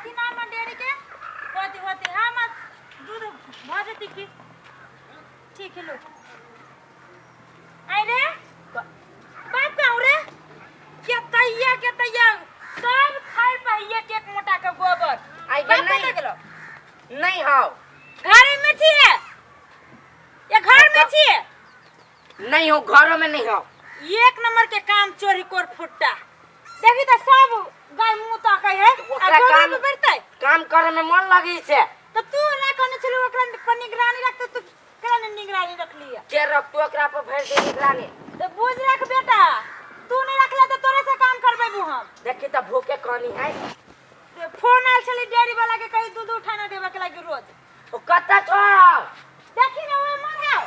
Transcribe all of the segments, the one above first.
कथी नाम है डेरी के होती होती हम दूध भजती की ठीक है लो आई रे बाप का रे क्या तैया सब खाई पहिए के एक मोटा का गोबर आई गए नहीं हां घर में छिए ये घर में छिए नहीं हो घरों में नहीं हो एक नंबर के काम चोरी कोर फुट्टा देखी तो सब गाय मुंह ताकै है ओकरा काम बैठते काम करे में मन लगी से तो तू ना कोने चलो ओकरा पर निगरानी रख तू केना निगरानी रख लिया के रख तू ओकरा पर भेज दे निगरानी तो बुझ रख बेटा तू नहीं रखला तो तोरे से काम करबेबू हम देखी त भूखे कहानी है तो फोन आल चली डेयरी वाला के कहीं दूध उठाना देबे के लागी रोज ओ कत्ता छो देखी ना वो मर है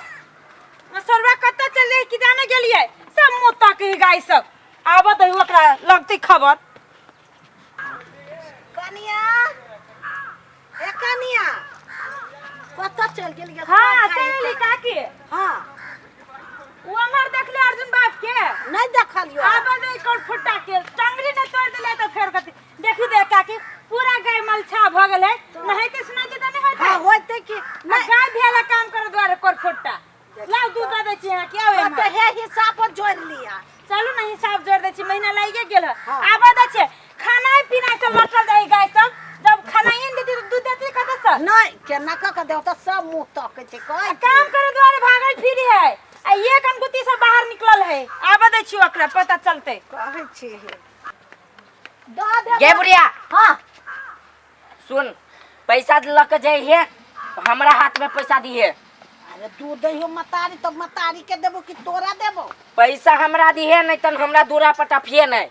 मसरवा कत्ता चले कि जाने गेलिए सब मोता के गाय सब आवत है ओकरा लगती खबर कनिया ए कनिया कत्ता चल गेलिए हां चली काकी हां वो हमर देखले अर्जुन बाप के नहीं देखलियो आबा दे कोन फुट्टा के टंगरी ने तोड़ देले तो फेर कथि देखी दे काकी पूरा गाय मलछा भ गेले नहीं के सुना के नहीं होता हां होते कि ना गाय भेला काम करे द्वारे कोर फुट्टा लाओ दूध दे छी क्या होय तो हे हिसाब पर जोड़ लिया चलो ना हिसाब जोड़ दे छी महीना लागे गेल आबा दे छी खाना पीना से लटल जाई गाय सब जब खाना ही देती तो दूध देती कत से नहीं केना का देव तो सब मुंह तक छै कह काम करे द्वारे भागल फिरी है आ ये कंगुती से बाहर निकलल है आबा दे छी ओकरा पता चलते कहै छी द दे गे बुढ़िया हां सुन पैसा लक जाई है हमरा हाथ में पैसा दिए अरे तू दहियो मतारी तो मतारी के देबो कि तोरा देबो पैसा हमरा दिए नहीं तन हमरा दूरा पर टफिए नहीं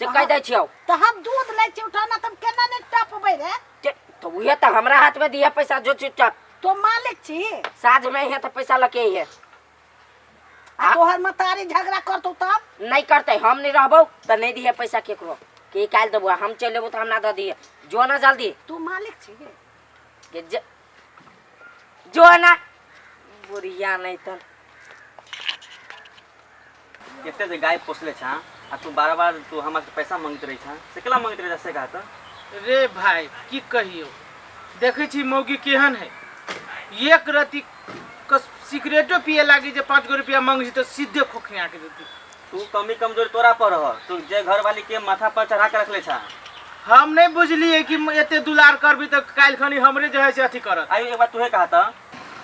से कह दे छियो तो हम दूध ले छी उठाना तुम केना ने टपबै रे तो उहे त हमरा हाथ में दिए पैसा जो चुपचाप तो मालिक छी साझ में है तो पैसा लके है आ तोहर मतारी झगड़ा करतो तब नहीं करते हम नहीं रहबो त नहीं दिए पैसा केकरो के काल देबो हम चल लेबो त हम ना द दिए जो ना जल्दी तू मालिक छी के जो ना बुढ़िया नहीं तन केते जे गाय पोसले छा आ तू बार-बार तू हमरा से पैसा मांगत रही छा से केला मांगत रही से कहत रे भाई की कहियो देखे छी मौगी केहन है एक रति सिगरेटो पिए लागी जे 5 रुपया मांगी तो सीधे खोखिया के देती तू कमी कमजोरी तोरा पर ह तू जे घर वाली के माथा पर चढ़ा के रखले छा हम नहीं बुझलिए कि एते दुलार करबी तो काल खनी हमरे जे है से अथी करत आयु एक बार तूहे कहत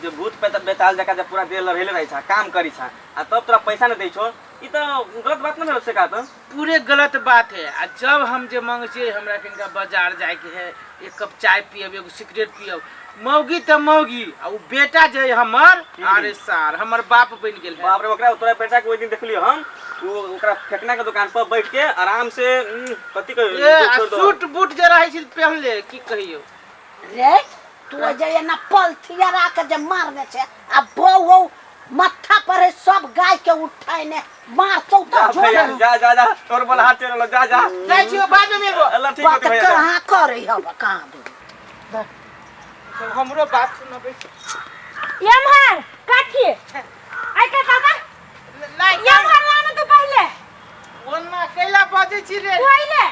जे भूत बेताल जका जे पूरा देर लरहेले रही छा काम करी छा आ तब तोरा पैसा न दै छो ई तो गलत बात न भेल से कहत पूरे गलत बात है आ जब हम जे मांगे छी हमरा कनिका बाजार जाए के है एक कप चाय पियब एगो सिगरेट पियब मौगी त मौगी आ उ बेटा जे हमर अरे सार हमर बाप बन गेल है बाप रे ओकरा तोरा बेटा के ओइ दिन देखलियो हम तू ओकरा फेकना के दुकान पर बैठ के आराम से कथि ए सूट बूट जे रहै छी पहन ले की कहियो रे तू जे ना पलथिया राख जे मारने छे आ बौ मत्था पर है सब गाय के उठाइने मार तो जा तोर बोल हाथ चलो जा जाय छी बाद में मिलबो अल्लाह ठीक बात है भैया कहां करे हब कहां दे हमरो बात सुनबे यमहर काठी आई का काका नहीं यमहर लाना तो पहले ओना कैला बाजे छी रे पहले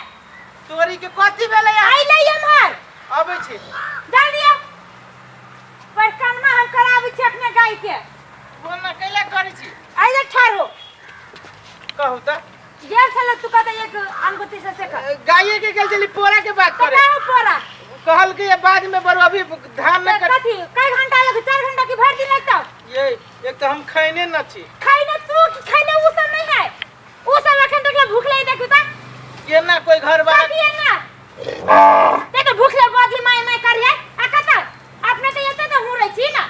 तोरी के कथि भेलै आइले यमहर आबै छी जल्दी आ पर कानमा हम कराबै छी अपने गाय के ओना कैला करै छी आइले ठारो कहू त गेल छल तू कहते एक अनगुती से गाये के गेल चली पोरा के बात करे कहां पोरा कहल के ये बाद में बरो अभी धान में कथि कई घंटा लगे 4 घंटा की भर दिन लगता ये एक तो हम खैने न छी खाइने तू कि खाइने उ सब नहीं है उ सब अखन तक भूख ले देखू त ये ना कोई घर वाला ये ना ते तो भूख ले बाजी माय करिए आ कता अपने तो येते तो हूं रही छी ना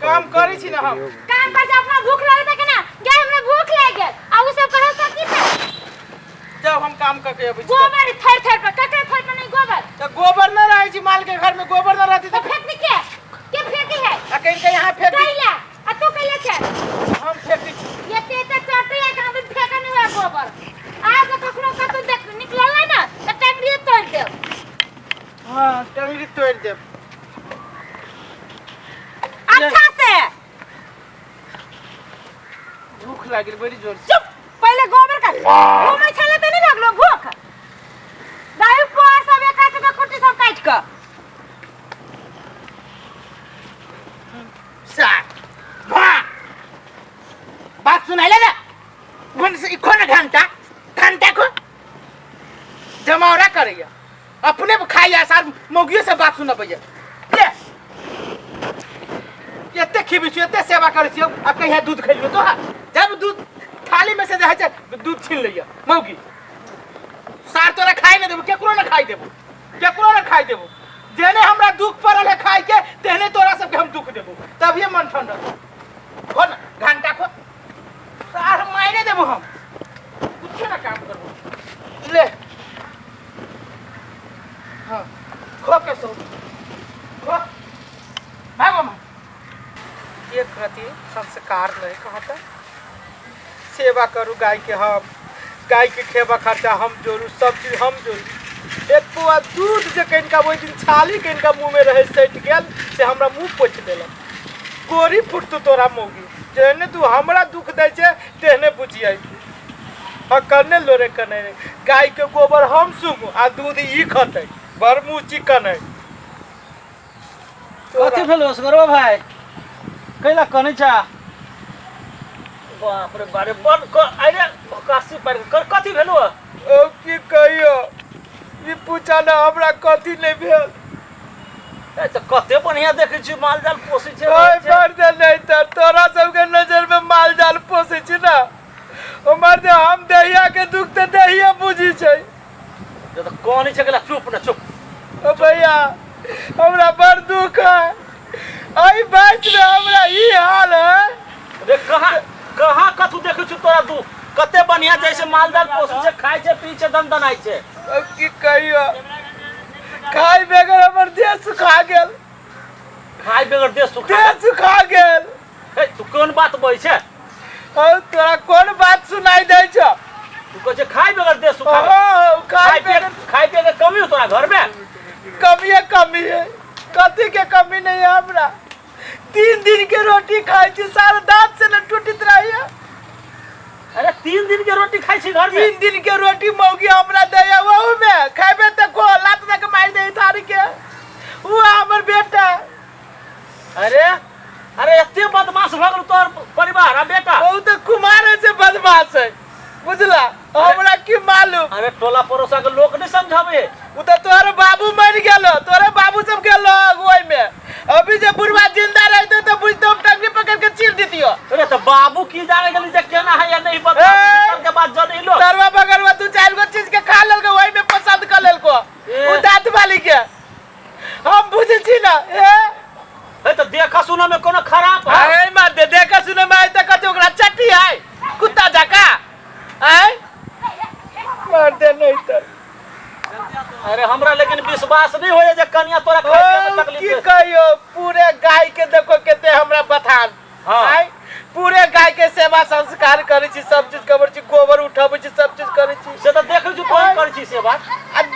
काम करै छी ना हम काम कर अपना भूख लगे त ना गे हमरा भूख लाग गेल आ उ सब कहे त की था जब हम काम करके अबै छी गोबर थर थर पर ककरे थर पर नहीं गोबर तो गोबर न रहै छी माल के घर में गोबर न रहती तो फेंक के फेंकी है आ कहीं के यहां फेंक कैला आ तू कैला छे हम फेंकी छी ये ते चटरिया का भी फेंका नहीं हुआ गोबर आज कखनो कतु देख निकलल है ना त टंगरी तोड़ दे हां टंगरी तोड़ दे अच्छा से भूख लागिल बड़ी जोर से चुप पहले गोबर का घूमे छले त नहीं लगलो भूख दाई पर सब एक का कुटी सब करेगा अपने खाइया सार मौगियों से बात सुन भैया ये एते खिबी छी एते सेवा करै छी आ कहिया दूध खैलियो तो जब दूध थाली में से रहै छै दूध छीन लइया मौगी सार तोरा खाइ न देबो केकरो न खाइ देबो जेने हमरा दुख पड़ल है खाइ के तेने तोरा सबके हम दुख देबो तभिए मन ठंडा हो न घंटा खो सार मायने देबो हम कुछ ना काम करबो ले हां खो के सो खो भागो मां एक प्रति संस्कार नहीं कहता सेवा करू गाय के हम गाय के खेबा खर्चा हम जोड़ू सब चीज हम जोड़ू एक पुआ दूध जे कनिका वो दिन छाली कनिका मुंह में रहे सट गेल से हमरा मुंह पोछ देलक गोरी फुटतू तोरा मौगी जेने तू हमरा दुख दै छे तेने बुझियै ह करने लोरे कने गाय के गोबर हम सुगू आ दूध ई खतै बड़ मुंह चिकन है कथी भेलो सगरवा भाई कैला कने छा बाप रे बारे बन अरे काशी पर कर कथी भेलो ओ की कहियो ई पूछा ना हमरा कथी नहीं भेल ए त कते बढ़िया देखै छी माल जाल पोसै छै ओए मर्द नहीं त तोरा सबके नजर में माल जाल पोसै छी ना ओ मर्द हम दहिया के दुख त दहिया बुझी छै त कोनी छगला चुप न चुप ओ भैया हमरा बड़ दुख है आई बात में हमरा ई हाल है रे कहाँ कथू देखै छी तोरा दू कते बढ़िया जैसे माल जाल पोसै छै खाइ छै पी छै दन आइ छै अब की कहियो खाई बेगर हमर देह सुखा गेल खाइ बेगर देह सुखा देह सुखा गेल ए तू कोन बात बोलै छै औ तोरा कोन बात सुनाई दै छ तू कहै छै खाइ बेगर देह सुखा खाई बेगर खाइ बेगर कमी हो तोरा घर में कमी है कथी के कमी नहीं है हमरा 3 दिन के रोटी खाई छी सारा दांत से न टूटित रहिया अरे 3 दिन के रोटी खाइ छी घर में 3 दिन के रोटी मौगी हमरा दैया वहु में खाइबे त को लात तक मार दे थारी के वो हमर बेटा अरे एते बदमाश भ गेल तोर परिवार आ बेटा ओ त कुमार से बदमाश है बुझला हमरा की मालूम अरे टोला पड़ोसा के लोग नहीं समझावे उ त तोरे बाबू मर गेलो तोरे बाबू सब गेलो ओइ में अभी जे बुढ़वा जिंदा रहते तो बुझतो टंगनी पकड़ के चीर दितियो अरे तो बाबू की जाने गेली जे केना है या नहीं पता के बाद जनेलो तरवा बगरवा तू 4 गो चीज के खा लेलको ओइ में पसंद कर लेलको उ दांत वाली के हम बुझै छी ना ए तो देखा सुना में कोनो खराब है अरे मार दे देखा सुना में आई त कते ओकरा चट्टी है कुत्ता जाका आई मार दे नहीं त अरे हमरा लेकिन विश्वास नहीं होय जे कन्या तोरा खाए में तकलीफ की कहियो पूरे गाय के देखो केते हमरा बथान आई पूरे गाय के सेवा संस्कार करै छी सब चीज करै छी गोबर उठाबै छी सब चीज करै छी से तो देखै छी कोन करै छी सेवा आ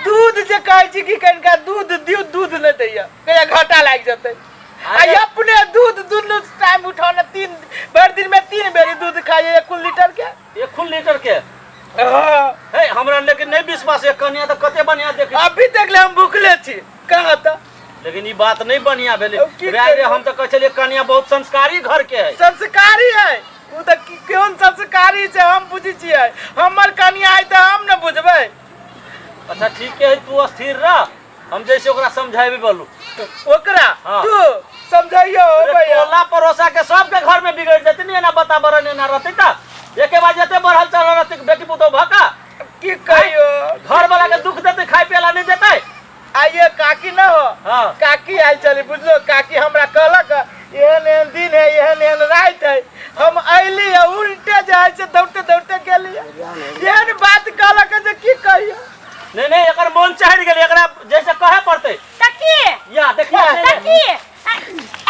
दूध जे कहै छी कि कनिका दूध दियो दूध नहीं दैया कहिया घाटा लाग जतै आ अपने दूध दुनु टाइम उठाना 3 भर दिन में 3 बेरी दूध खाइए 1 लीटर के 1 लीटर के हे हमरा लेकिन नहीं विश्वास है कन्या तो कते बढ़िया देखे अभी तक ले हम भूखले छी कहा था लेकिन ई बात नहीं बढ़िया भेले रे हम तो कहै छलिए कन्या बहुत संस्कारी घर के है संस्कारी है उ त कोन संस्कारी छै हम बुझी छियै हमर कन्या है त हम न बुझबै अच्छा ठीक है तू स्थिर रह हम जैसे ओकरा समझाबे बोलू ओकरा तू समझाइयो भैया टोला पड़ोसा के सब के घर में बिगड़ जते नहीं ना वातावरण ना रहते त एके बार जते बढ़ल चल रहते बेटी पुतो भका की कहियो घर वाला के दुख देते खाइ पेला नहीं देते आइए काकी न हो काकी आइ चली बुझलो काकी हमरा कहलक एहन एहन दिन है एहन एहन रात है हम अइली उल्टे जाय से दौड़ते दौड़ते गेली एहन बात कहलक जे की कहियो नहीं एकर मन चढ़ गेल एकरा जैसे कहे पड़ते तकी या देखिए तकी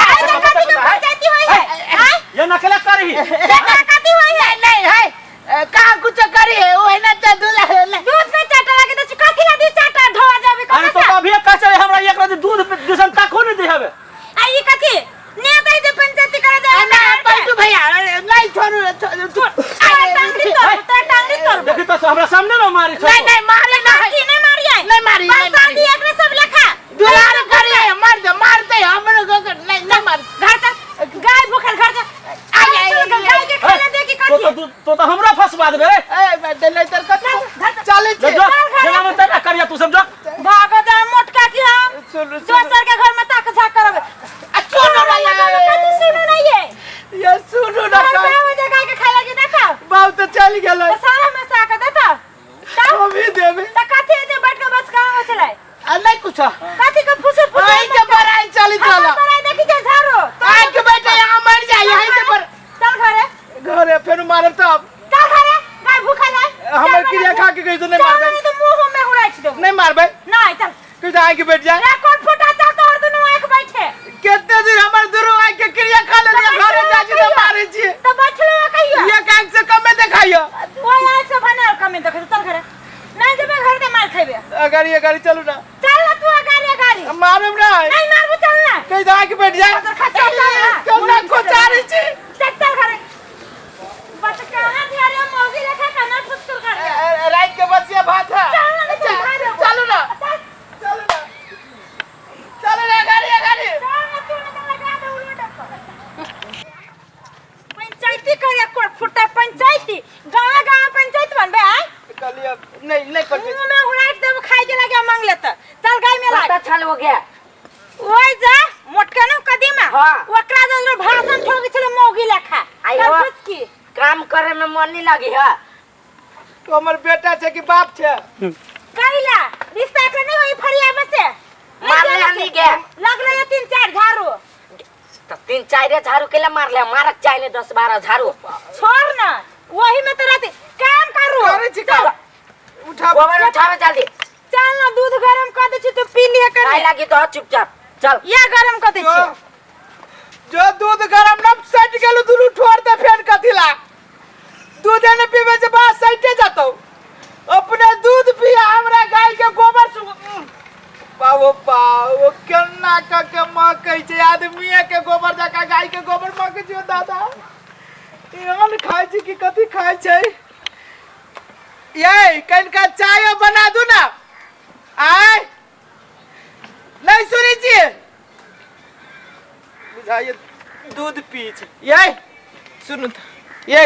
अरे काटी के पंचायती होई है हां ये नकला करही काटी होई है नहीं है कहां कुछ करी है वो है ना दूल्हा दूध पे चाटा लगे तो काठी ला दी चाटा धोआ जाबे अरे तो अभी का चले हमरा एकरा दूध दिसन तक हो नहीं देहबे आई कथी ने कहि जे पंचायती करे जाए ना पंचू भैया नहीं छोड़ू टांगरी तो देखि तो हमरा सामने में मारी छो नहीं मारे ना की नहीं मारी है नहीं मारी शादी एकरे सब लेखा दुलार करी है मारते हमरो को नहीं मार घर तक गाय भूखल घर जा गाय के खाना दे की काटी तो हमरा फसवा देबे ए मैं दिल्ली तर कथा चले जना में तना करिया तू समझो मारबे नहीं तो मुंह में उड़ाइछ देबो नहीं मारबे नहीं चल तू जाए के बैठ जा रे कौन फुटा चाल तो और दुनु आंख बैठे कितने दिन हमर दुरु आइ के क्रिया खा ले घरे जा छी तो मारे छी तो बैठले कहियो ये कांग से कमे देखाइयो वो आंख से बने कमे देख चल घरे नहीं जबे घर दे मार खाइबे गाड़ी चलू ना चल ना तू गाड़ी मारम ना नहीं मारबो चल ना कहीं जाए के बैठ जा खच्चा कम ना को चारी छी चल घरे बस कहां ध्यान मोगी रेखा कना फुसकुर कर रात के बसिया भात है चलो ना चलो ना गाड़ी पंचायती करे कोट फुटा पंचायती गांव पंचायत बनबे आय कलिया नहीं कर मुंह में उड़ाइट देब खाइ के लगे मांग लेत चल गाय में पता छल हो गया ओइ जा मोटका न कदीमा हाँ। ओकरा जल्दी भाषण ठोक छले मौगी लेखा आई चल हो। खुश की काम करे में मन नहीं लगी है तो हमर बेटा छे कि बाप छे कइला रिश्ता के नहीं होई फरिया बसे मारले नहीं गया लगले ये 3-4 झाड़ू तो 3-4 झाड़ू केला मारले मारक चाहिए 10-12 झाड़ू छोड़ ना वही में तो रहते काम करू करे छी का उठा गोबर उठावे जल्दी चल ना दूध गरम कर दे छी तो पी लिया कर खाए लगी तो चुपचाप चल या गरम कर दे छी जो दूध गरम न सट गेलु दुनु ठोर दे फेन कथिला दूध न पीबे से बात सटे जातो अपने दूध पिया हमरा गाय के गोबर सु पाओ केना का के मां कहि छै आदमी के गोबर जका गाय के गोबर मां के छियो दादा इहन खाइ छी कि कथि खाइ छै ये कनका चाय बना दू ना आय नहीं सुनी छी बुझाइए दूध पी छै ये सुनु ये